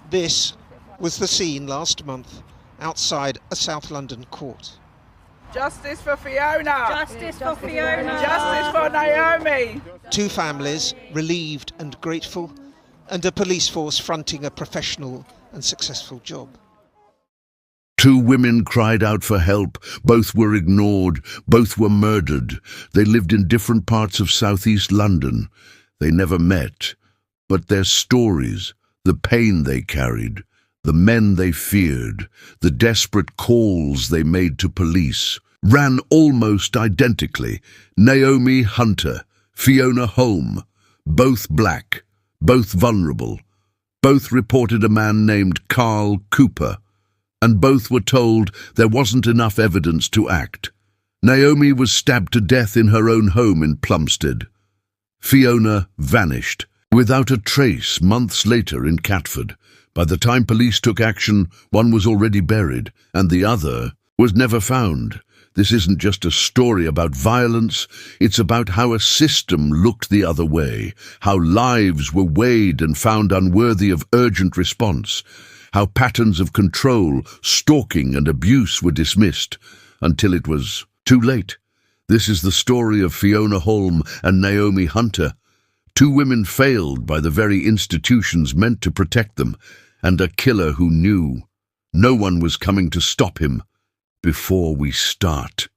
This was the scene last month outside a South London court. Justice for Fiona! Justice for Fiona! Justice for Naomi! Two families, relieved and grateful, and a police force fronting a professional and successful job. Two women cried out for help. Both were ignored. Both were murdered. They lived in different parts of southeast London. They never met. But their stories, the pain they carried, the men they feared, the desperate calls they made to police, ran almost identically. Naomi Hunter, Fiona Holm, both black, both vulnerable. Both reported a man named Carl Cooper, and both were told there wasn't enough evidence to act. Naomi was stabbed to death in her own home in Plumstead. Fiona vanished, without a trace, months later in Catford. By the time police took action, one was already buried, and the other was never found. This isn't just a story about violence, it's about how a system looked the other way, how lives were weighed and found unworthy of urgent response, how patterns of control, stalking and abuse were dismissed, until it was too late. This is the story of Fiona Holm and Naomi Hunter. Two women failed by the very institutions meant to protect them, and a killer who knew no one was coming to stop him before we start.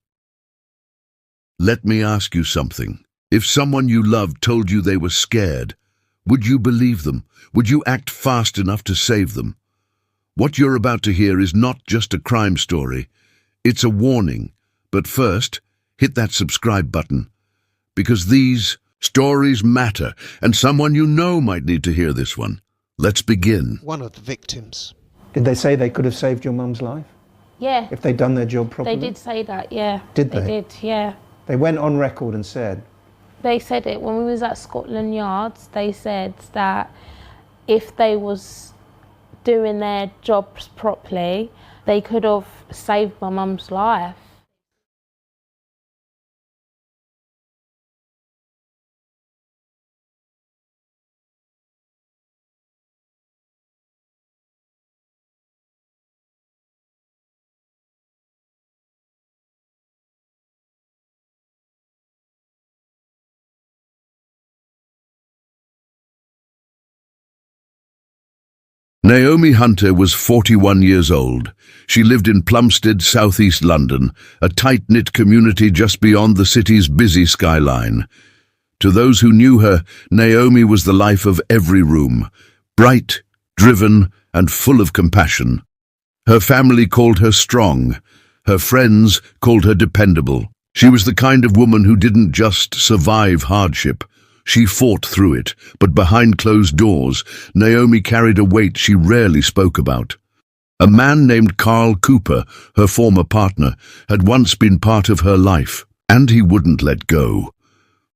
Let me ask you something. If someone you loved told you they were scared, would you believe them? Would you act fast enough to save them? What you're about to hear is not just a crime story. It's a warning. But first, hit that subscribe button, because these stories matter, and someone you know might need to hear this one. Let's begin. One of the victims. Did they say they could have saved your mum's life? Yeah. If they'd done their job properly? They did say that, yeah. Did they? They did, yeah. They went on record and said? They said it when we was at Scotland Yards. They said that if they was doing their jobs properly, they could have saved my mum's life. Naomi Hunter was 41 years old. She lived in Plumstead, southeast London, a tight-knit community just beyond the city's busy skyline. To those who knew her, Naomi was the life of every room, bright, driven, and full of compassion. Her family called her strong. Her friends called her dependable. She was the kind of woman who didn't just survive hardship. She fought through it, but behind closed doors, Naomi carried a weight she rarely spoke about. A man named Carl Cooper, her former partner, had once been part of her life, and he wouldn't let go.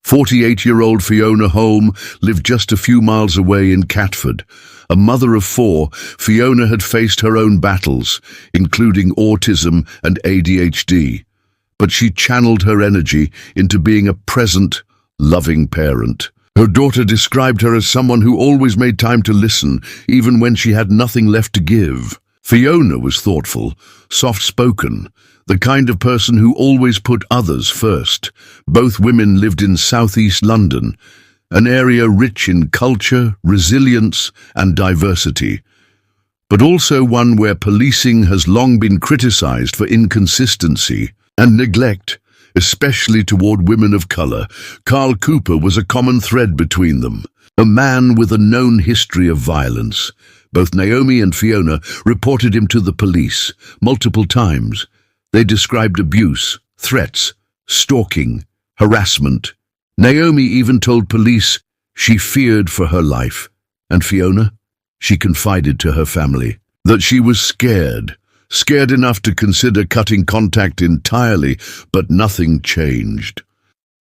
48-year-old Fiona Holm lived just a few miles away in Catford. A mother of four, Fiona had faced her own battles, including autism and ADHD. But she channeled her energy into being a present, loving parent. Her daughter described her as someone who always made time to listen, even when she had nothing left to give. Fiona was thoughtful, soft-spoken, the kind of person who always put others first. Both women lived in southeast London, an area rich in culture, resilience, and diversity, but also one where policing has long been criticized for inconsistency and neglect, especially toward women of color. Carl Cooper was a common thread between them, a man with a known history of violence. Both Naomi and Fiona reported him to the police multiple times. They described abuse, threats, stalking, harassment. Naomi even told police she feared for her life. And Fiona? She confided to her family that she was scared enough to consider cutting contact entirely, but nothing changed.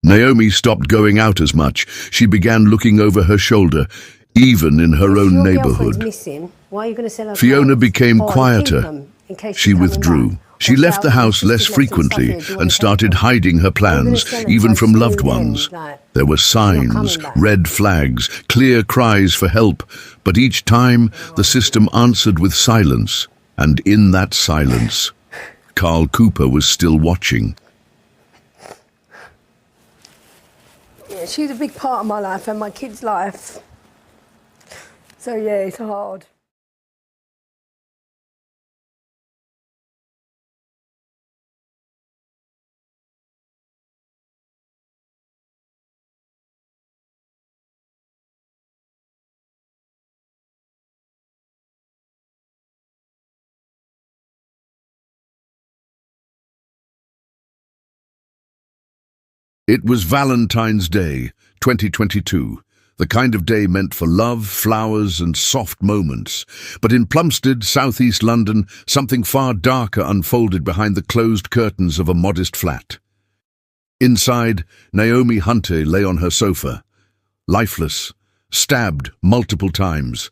Naomi stopped going out as much. She began looking over her shoulder, even in her own neighborhood. Missing, why are you going to sell her Fiona clothes? became Or quieter. keep them in case She she's coming withdrew. back? She left the house less frequently and started hiding her plans, even from loved ones. There were signs, red flags, clear cries for help, but each time the system answered with silence. And in that silence, Carl Cooper was still watching. Yeah, she's a big part of my life and my kids' life. So yeah, it's hard. It was Valentine's Day, 2022, the kind of day meant for love, flowers and soft moments. But in Plumstead, southeast London, something far darker unfolded behind the closed curtains of a modest flat. Inside, Naomi Hunter lay on her sofa, lifeless, stabbed multiple times.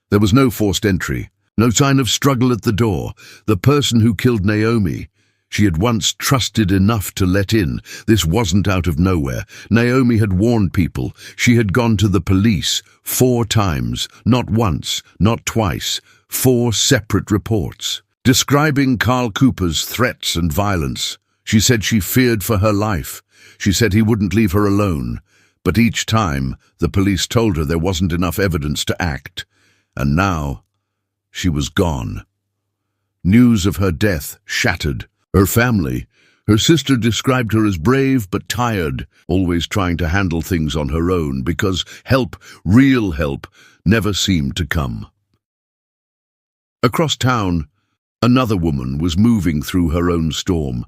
There was no forced entry, no sign of struggle at the door. The person who killed Naomi, she had once trusted enough to let in. This wasn't out of nowhere. Naomi had warned people. She had gone to the police 4 times, not once, not twice, 4 separate reports, describing Carl Cooper's threats and violence. She said she feared for her life. She said he wouldn't leave her alone. But each time, the police told her there wasn't enough evidence to act. And now, she was gone. News of her death shattered her family. Her sister described her as brave but tired, always trying to handle things on her own because help, real help, never seemed to come. Across town, another woman was moving through her own storm.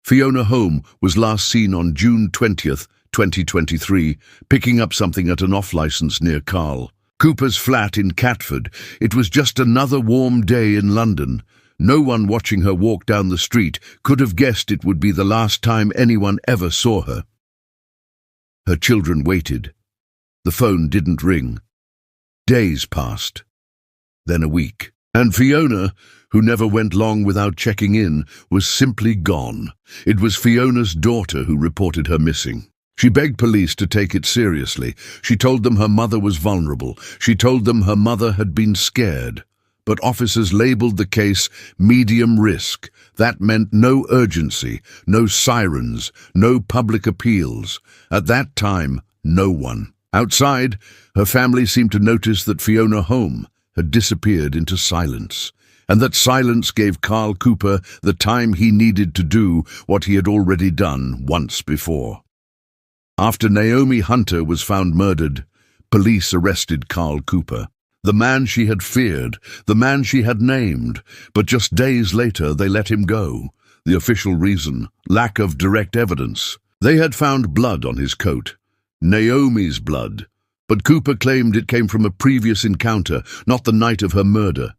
Fiona Home was last seen on June 20th, 2023, picking up something at an off-licence near Carl Cooper's flat in Catford. It was just another warm day in London. No one watching her walk down the street could have guessed it would be the last time anyone ever saw her. Her children waited. The phone didn't ring. Days passed. Then a week. And Fiona, who never went long without checking in, was simply gone. It was Fiona's daughter who reported her missing. She begged police to take it seriously. She told them her mother was vulnerable. She told them her mother had been scared. But officers labelled the case medium risk. That meant no urgency, no sirens, no public appeals. At that time, no one. Outside, her family seemed to notice that Fiona Home had disappeared into silence, and that silence gave Carl Cooper the time he needed to do what he had already done once before. After Naomi Hunter was found murdered, police arrested Carl Cooper. The man she had feared, the man she had named, but just days later they let him go. The official reason, lack of direct evidence. They had found blood on his coat, Naomi's blood, but Cooper claimed it came from a previous encounter, not the night of her murder.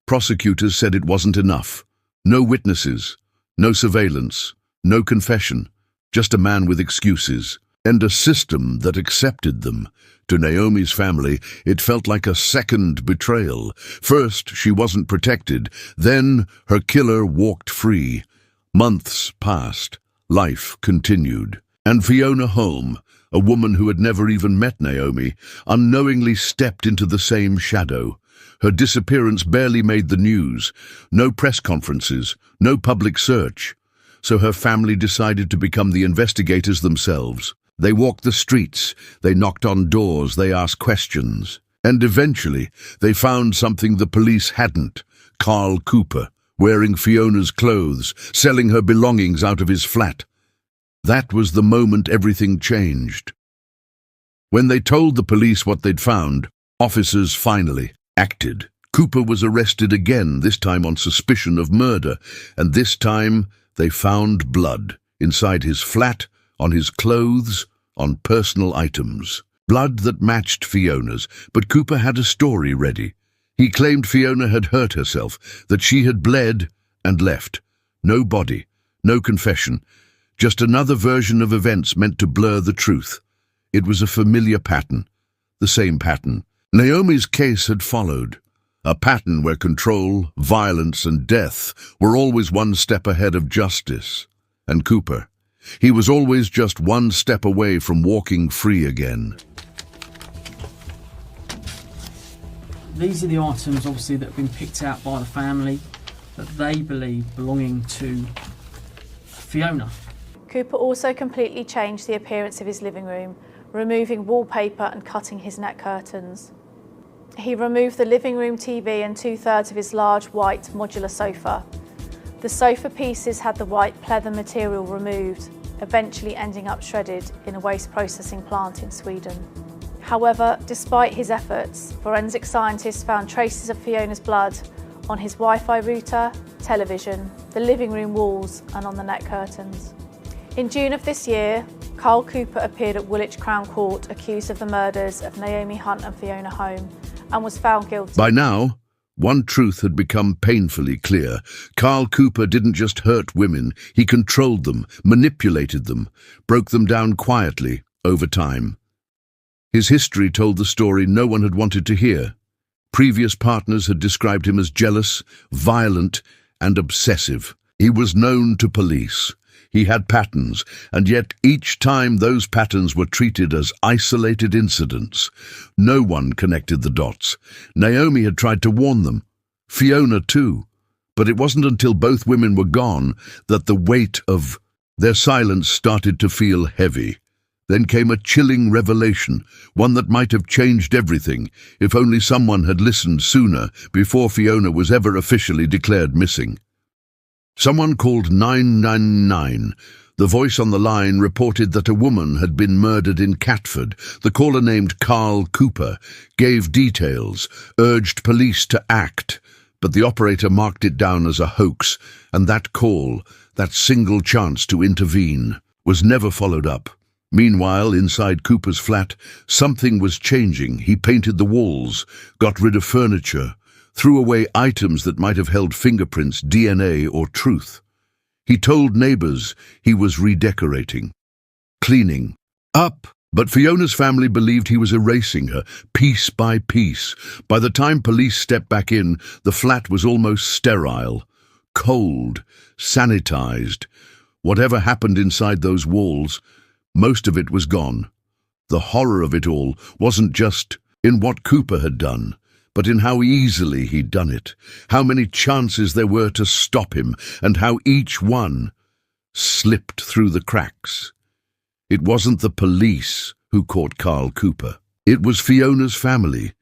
Prosecutors said it wasn't enough. No witnesses, no surveillance, no confession, just a man with excuses, and a system that accepted them. To Naomi's family, it felt like a second betrayal. First, she wasn't protected. Then, her killer walked free. Months passed. Life continued. And Fiona Home, a woman who had never even met Naomi, unknowingly stepped into the same shadow. Her disappearance barely made the news. No press conferences, no public search. So her family decided to become the investigators themselves. They walked the streets, they knocked on doors, they asked questions. And eventually, they found something the police hadn't. Carl Cooper, wearing Fiona's clothes, selling her belongings out of his flat. That was the moment everything changed. When they told the police what they'd found, officers finally acted. Cooper was arrested again, this time on suspicion of murder, and this time they found blood inside his flat, on his clothes, on personal items. Blood that matched Fiona's, but Cooper had a story ready. He claimed Fiona had hurt herself, that she had bled and left. No body, no confession, just another version of events meant to blur the truth. It was a familiar pattern, the same pattern. Naomi's case had followed. a pattern where control, violence and death were always one step ahead of justice. And Cooper, he was always just one step away from walking free again. These are the items, obviously, that have been picked out by the family that they believe belonging to Fiona. Cooper also completely changed the appearance of his living room, removing wallpaper and cutting his net curtains. He removed the living room TV and 2/3 of his large white modular sofa. The sofa pieces had the white pleather material removed, eventually ending up shredded in a waste processing plant in Sweden. However, despite his efforts, forensic scientists found traces of Fiona's blood on his Wi-Fi router, television, the living room walls and on the net curtains. In June of this year, Carl Cooper appeared at Woolwich Crown Court accused of the murders of Naomi Hunt and Fiona Home and was found guilty. By now, one truth had become painfully clear. Carl Cooper didn't just hurt women, he controlled them, manipulated them, broke them down quietly over time. His history told the story no one had wanted to hear. Previous partners had described him as jealous, violent, and obsessive. He was known to police. He had patterns, and yet each time those patterns were treated as isolated incidents. No one connected the dots. Naomi had tried to warn them. Fiona too. But it wasn't until both women were gone that the weight of their silence started to feel heavy. Then came a chilling revelation, one that might have changed everything if only someone had listened sooner before Fiona was ever officially declared missing. Someone called 999. The voice on the line reported that a woman had been murdered in Catford. The caller, named Carl Cooper, gave details, urged police to act, but the operator marked it down as a hoax, and that call, that single chance to intervene, was never followed up. Meanwhile, inside Cooper's flat, something was changing. He painted the walls, got rid of furniture, threw away items that might have held fingerprints, DNA, or truth. He told neighbors he was redecorating, cleaning up. But Fiona's family believed he was erasing her, piece by piece. By the time police stepped back in, the flat was almost sterile, cold, sanitized. Whatever happened inside those walls, most of it was gone. The horror of it all wasn't just in what Cooper had done, but in how easily he'd done it, how many chances there were to stop him, and how each one slipped through the cracks. It wasn't the police who caught Carl Cooper. It was Fiona's family.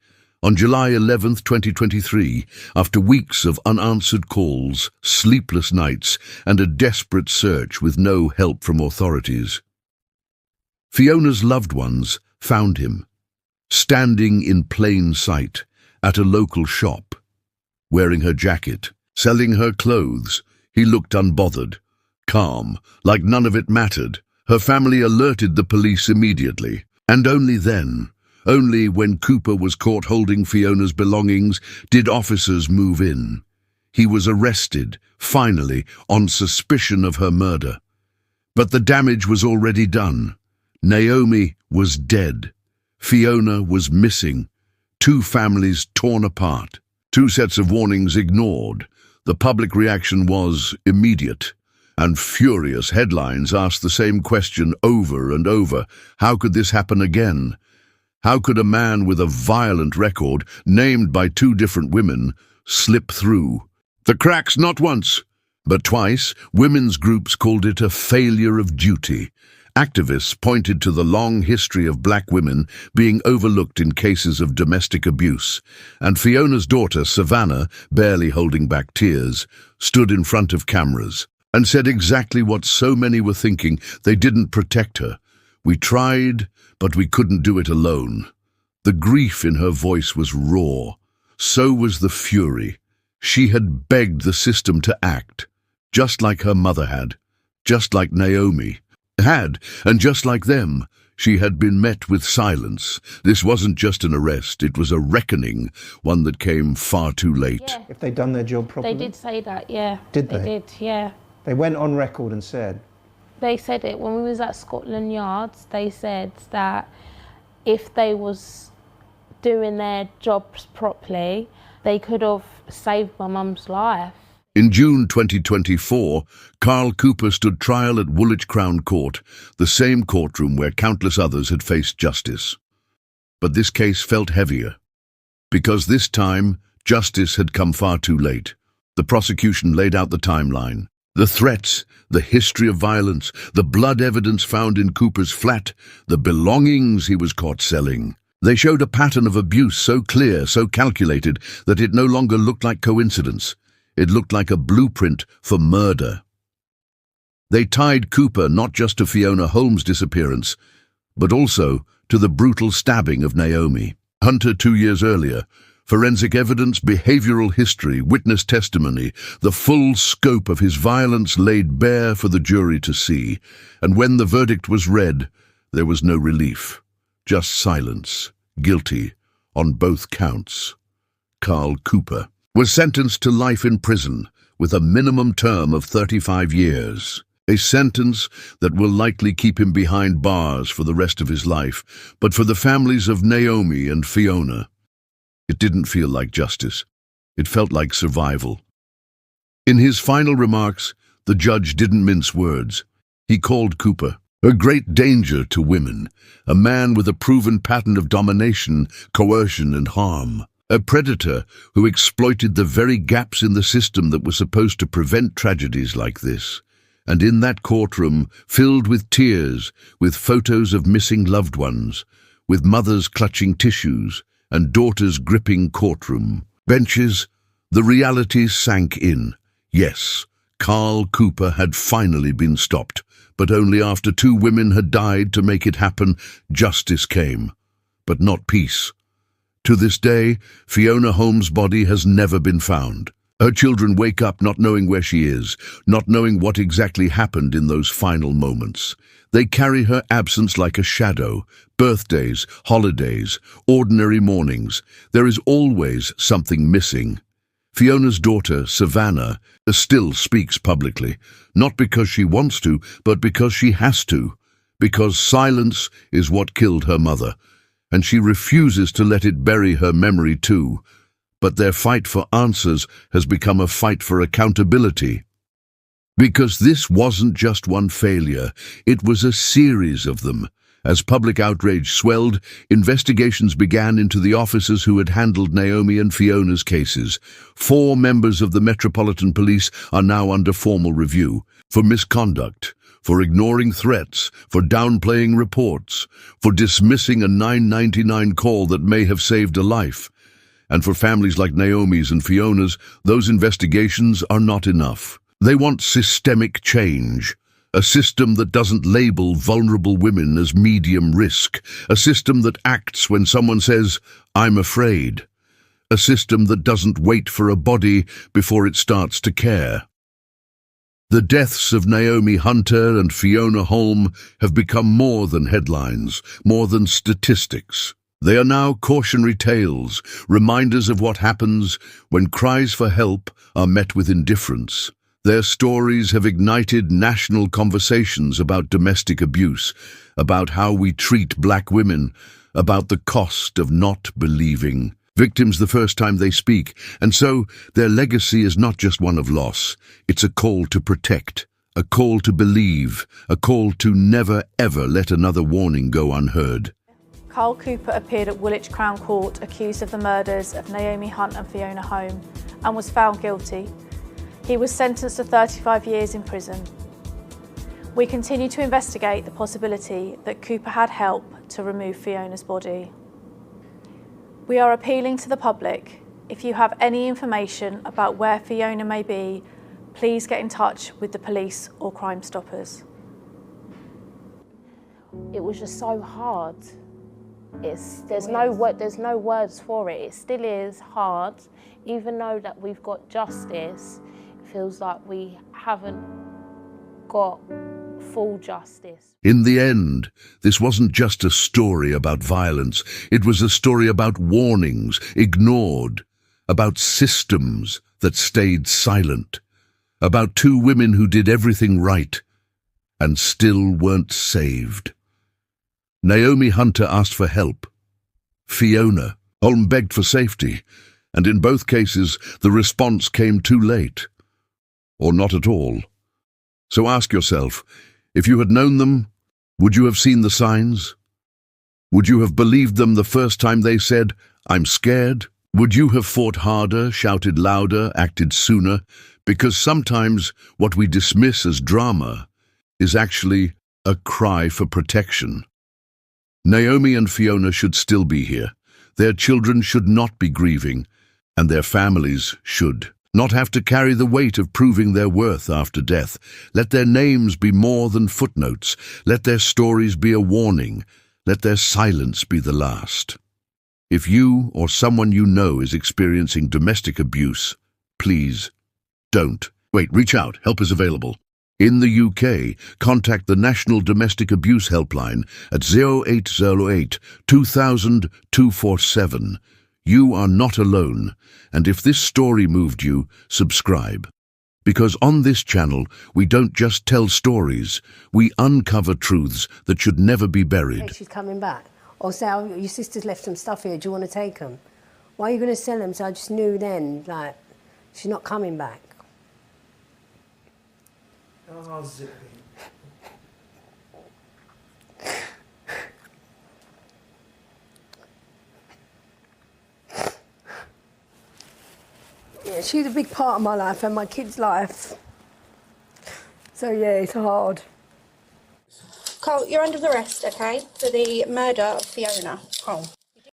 On July 11th, 2023, after weeks of unanswered calls, sleepless nights, and a desperate search with no help from authorities, Fiona's loved ones found him, standing in plain sight, at a local shop. Wearing her jacket, selling her clothes, he looked unbothered, calm, like none of it mattered. Her family alerted the police immediately, and only then, only when Cooper was caught holding Fiona's belongings, did officers move in. He was arrested, finally, on suspicion of her murder. But the damage was already done. Naomi was dead. Fiona was missing. Two families torn apart, two sets of warnings ignored. The public reaction was immediate, and furious headlines asked the same question over and over. How could this happen again? How could a man with a violent record, named by two different women, slip through the cracks? Not once, but twice. Women's groups called it a failure of duty. Activists pointed to the long history of black women being overlooked in cases of domestic abuse, and Fiona's daughter, Savannah, barely holding back tears, stood in front of cameras and said exactly what so many were thinking. They didn't protect her. We tried, but we couldn't do it alone. The grief in her voice was raw. So was the fury. She had begged the system to act, just like her mother had, just like Naomi had, and just like them, she had been met with silence. This wasn't just an arrest, it was a reckoning, one that came far too late. Yeah. If they'd done their job properly? They did say that, yeah. Did they? They did, yeah. They went on record and said? They said it when we was at Scotland Yards. They said that if they was doing their jobs properly, They could have saved my mum's life. In June 2024, Carl Cooper stood trial at Woolwich Crown Court, the same courtroom where countless others had faced justice. But this case felt heavier, because this time, justice had come far too late. The prosecution laid out the timeline. The threats, the history of violence, the blood evidence found in Cooper's flat, the belongings he was caught selling. They showed a pattern of abuse so clear, so calculated, that it no longer looked like coincidence. It looked like a blueprint for murder. They tied Cooper not just to Fiona Holmes' disappearance, but also to the brutal stabbing of Naomi Hunter 2 years earlier. Forensic evidence, behavioral history, witness testimony, the full scope of his violence laid bare for the jury to see. And when the verdict was read, there was no relief, just silence. Guilty on both counts. Carl Cooper was sentenced to life in prison with a minimum term of 35 years. A sentence that will likely keep him behind bars for the rest of his life. But for the families of Naomi and Fiona, it didn't feel like justice. It felt like survival. In his final remarks, the judge didn't mince words. He called Cooper a great danger to women, a man with a proven pattern of domination, coercion, and harm. A predator who exploited the very gaps in the system that were supposed to prevent tragedies like this. And in that courtroom, filled with tears, with photos of missing loved ones, with mothers clutching tissues and daughters gripping courtroom benches, the reality sank in. Yes, Carl Cooper had finally been stopped, but only after 2 women had died to make it happen. Justice came, but not peace. To this day, Fiona Holmes' body has never been found. Her children wake up not knowing where she is, not knowing what exactly happened in those final moments. They carry her absence like a shadow. Birthdays, holidays, ordinary mornings. There is always something missing. Fiona's daughter, Savannah, still speaks publicly, not because she wants to, but because she has to, because silence is what killed her mother, and she refuses to let it bury her memory too. But their fight for answers has become a fight for accountability. Because this wasn't just one failure, it was a series of them. As public outrage swelled, investigations began into the officers who had handled Naomi and Fiona's cases. 4 members of the Metropolitan Police are now under formal review for misconduct, for ignoring threats, for downplaying reports, for dismissing a 999 call that may have saved a life. And for families like Naomi's and Fiona's, those investigations are not enough. They want systemic change. A system that doesn't label vulnerable women as medium risk. A system that acts when someone says, "I'm afraid." A system that doesn't wait for a body before it starts to care. The deaths of Naomi Hunter and Fiona Holmes have become more than headlines, more than statistics. They are now cautionary tales, reminders of what happens when cries for help are met with indifference. Their stories have ignited national conversations about domestic abuse, about how we treat black women, about the cost of not believing victims the first time they speak. And so their legacy is not just one of loss. It's a call to protect, a call to believe, a call to never ever let another warning go unheard. Carl Cooper appeared at Woolwich Crown Court accused of the murders of Naomi Hunt and Fiona Holmes and was found guilty. He was sentenced to 35 years in prison. We continue to investigate the possibility that Cooper had help to remove Fiona's body. We are appealing to the public. If you have any information about where Fiona may be, please get in touch with the police or Crime Stoppers. It was just so hard. There's no words for it. It still is hard, even though that we've got justice. It feels like we haven't got full justice. In the end, this wasn't just a story about violence. It was a story about warnings ignored, about systems that stayed silent, about 2 women who did everything right and still weren't saved. Naomi Hunter asked for help. Fiona Holmes begged for safety. And in both cases, the response came too late, or not at all. So ask yourself, if you had known them, would you have seen the signs? Would you have believed them the first time they said, "I'm scared"? Would you have fought harder, shouted louder, acted sooner? Because sometimes what we dismiss as drama is actually a cry for protection. Naomi and Fiona should still be here. Their children should not be grieving, and their families should not have to carry the weight of proving their worth after death. Let their names be more than footnotes. Let their stories be a warning. Let their silence be the last. If you or someone you know is experiencing domestic abuse, please don't. Reach out. Help is available. In the UK, contact the National Domestic Abuse Helpline at 0808 2000 247. You are not alone, and if this story moved you, subscribe. Because on this channel, we don't just tell stories, we uncover truths that should never be buried. She's coming back. Or say, "Oh, your sister's left some stuff here, do you want to take them?" Why are you going to sell them? So I just knew then, like, she's not coming back. Oh, zippy. Yeah, she's a big part of my life and my kids' life. So yeah, it's hard. Cole, you're under arrest, okay, for the murder of Fiona. Cole.